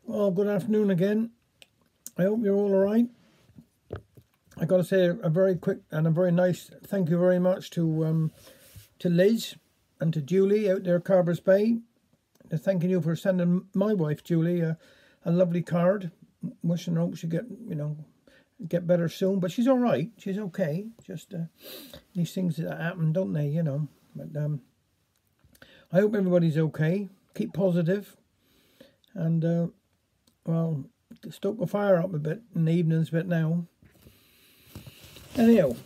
Well, good afternoon again. I hope you're all alright. I got to say a very quick and a very nice thank you very much to Liz and to Julie out there, Carver's Bay. To thanking you for sending my wife Julie a lovely card. Wishing her hope she get better soon. But she's all right. She's okay. Just these things that happen, don't they? But I hope everybody's okay. Keep positive, and well, stoke the fire up a bit in the evenings, but now. Anyhow,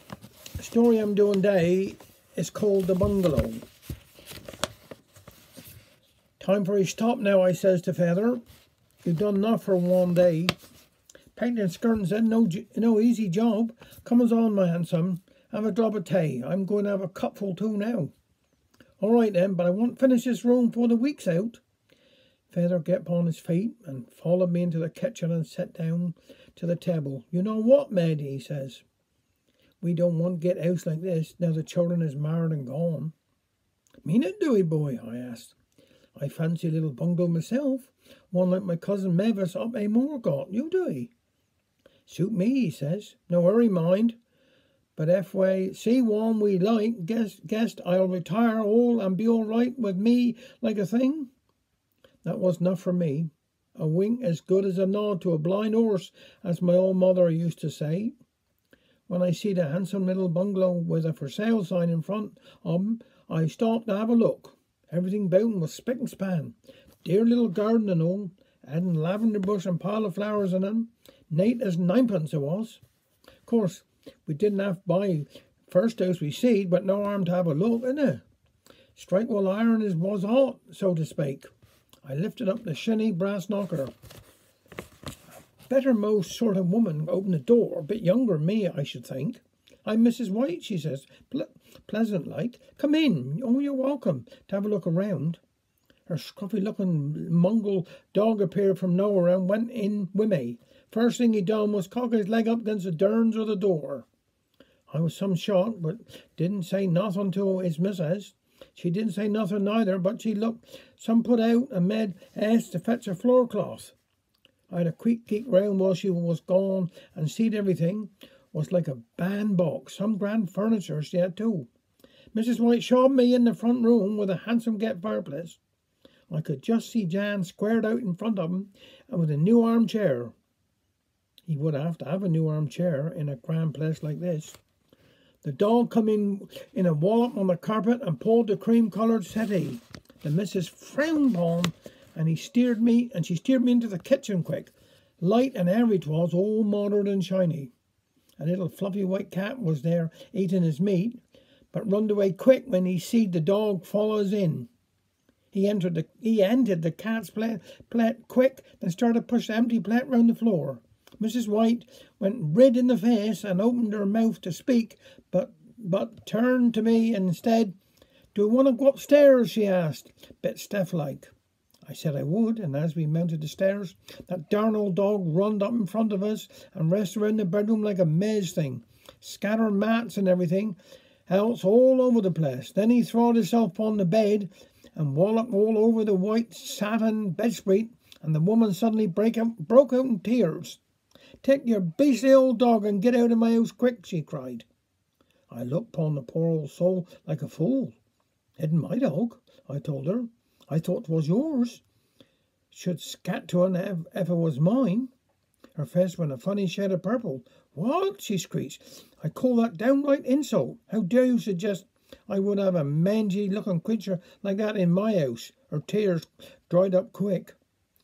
the story I'm doing today is called The Bungalow. Time for a stop now, I says to Feather. You've done enough for one day. Painting skirting said, no easy job. Come on, my handsome. Have a drop of tea. I'm going to have a cupful too now. All right then, but I won't finish this room before the week's out. Feather get upon his feet and followed me into the kitchen and sat down to the table. You know what, Med, he says. We don't want to get house like this now the children is married and gone. Mean it, do we, boy? I asked. I fancy a little bungalow myself, one like my cousin Mavis up a moor got. You do he? Suit me, he says. No hurry, mind. But if we see one we like, guessed I'll retire all and be all right with me like a thing. That was enough for me. A wink as good as a nod to a blind horse, as my old mother used to say. When I see the handsome little bungalow with a for sale sign in front of 'em, I stopped to have a look. Everything about 'em was spick and span. Dear little garden and all, adding lavender bush and pile of flowers in 'em. Nate as ninepence it was. Of course, we didn't have to buy first house we seed, but no harm to have a look, innit? Strike while iron was hot, so to speak. I lifted up the shinny brass knocker. Better most sort of woman opened the door, a bit younger than me, I should think. I'm Mrs. White, she says, pleasant like. Come in. Oh, you're welcome to have a look around. Her scruffy-looking Mongol dog appeared from nowhere and went in with me. First thing he done was cock his leg up against the durns of the door. I was some shocked, but didn't say nothing to his missus. She didn't say nothing neither, but she looked some put out and made asked to fetch a floor cloth. I had a quick kick round while she was gone and seed everything was like a bandbox. Some grand furniture she had too. Mrs. White showed me in the front room with a handsome get fireplace. I could just see Jan squared out in front of him and with a new armchair. He would have to have a new armchair in a grand place like this. The dog come in a wallop on the carpet and pulled the cream-coloured settee. The missus frowned upon and she steered me into the kitchen quick. Light and airy 'twas, all modern and shiny. A little fluffy white cat was there eating his meat, but runned away quick when he seed the dog follow us in. He entered the cat's plate quick and started to push the empty plate round the floor. Mrs. White went red in the face and opened her mouth to speak, but turned to me instead. Do you want to go upstairs? She asked, bit stiff-like. I said I would, and as we mounted the stairs, that darn old dog runned up in front of us and raced around the bedroom like a maze thing, scattering mats and everything else all over the place. Then he throwed himself upon the bed and walloped all over the white satin bedspread, and the woman suddenly broke out in tears. Take your beastly old dog and get out of my house quick, she cried. I looked upon the poor old soul like a fool. It isn't my dog, I told her. I thought 'twas yours. Should scat to her if it was mine. Her face went a funny shade of purple. What? She screeched. I call that downright insult. How dare you suggest I would have a mangy-looking creature like that in my house? Her tears dried up quick.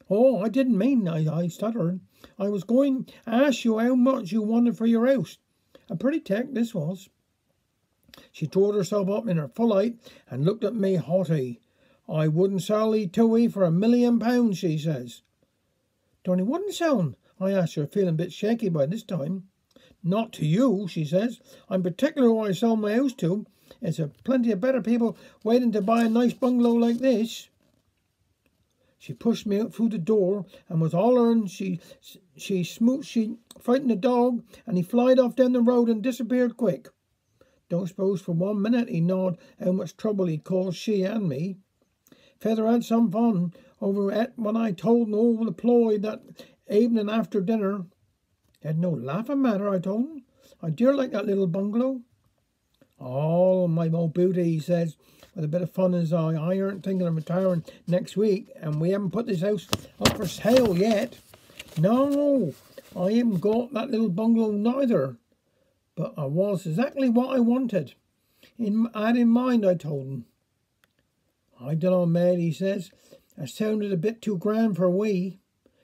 Oh, I didn't mean, I stuttered. I was going to ask you how much you wanted for your house. A pretty tack this was. She tore herself up in her full height and looked at me haughty. I wouldn't sell 'ee to 'ee for £1,000,000, she says. Don't he wouldn't sell? I asked her, feeling a bit shaky by this time. Not to you, she says. I'm particular who I sell my house to. It's a plenty of better people waiting to buy a nice bungalow like this. She pushed me out through the door and was hollering. She frightened the dog and he flied off down the road and disappeared quick. Don't suppose for 1 minute he knowed how much trouble he'd caused she and me. Feather had some fun over it when I told him all the ploy that evening after dinner. Had no laughing matter, I told him. I dear like that little bungalow. Oh, my old booty, he says, with a bit of fun in his eye. I aren't thinking of retiring next week, and we haven't put this house up for sale yet. No, I haven't got that little bungalow neither. But I was exactly what I wanted. I had in mind, I told him. I dunno, mate, he says. It sounded a bit too grand for we.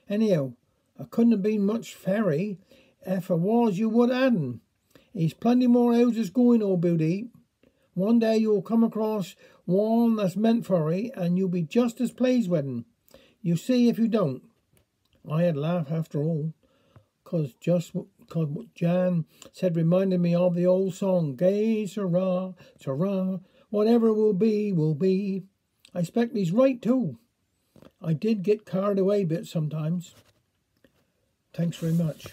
Anyhow, I couldn't have been much fairy. If I was, you would hadn't. He's plenty more houses going, old booty. One day you'll come across one that's meant for ye, and you'll be just as pleased with him. You see if you don't. I had laughed after all, cause what Jan said reminded me of the old song, Gay Sirrah, Sirrah, whatever will be, will be. I expect he's right too. I did get carried away a bit sometimes. Thanks very much.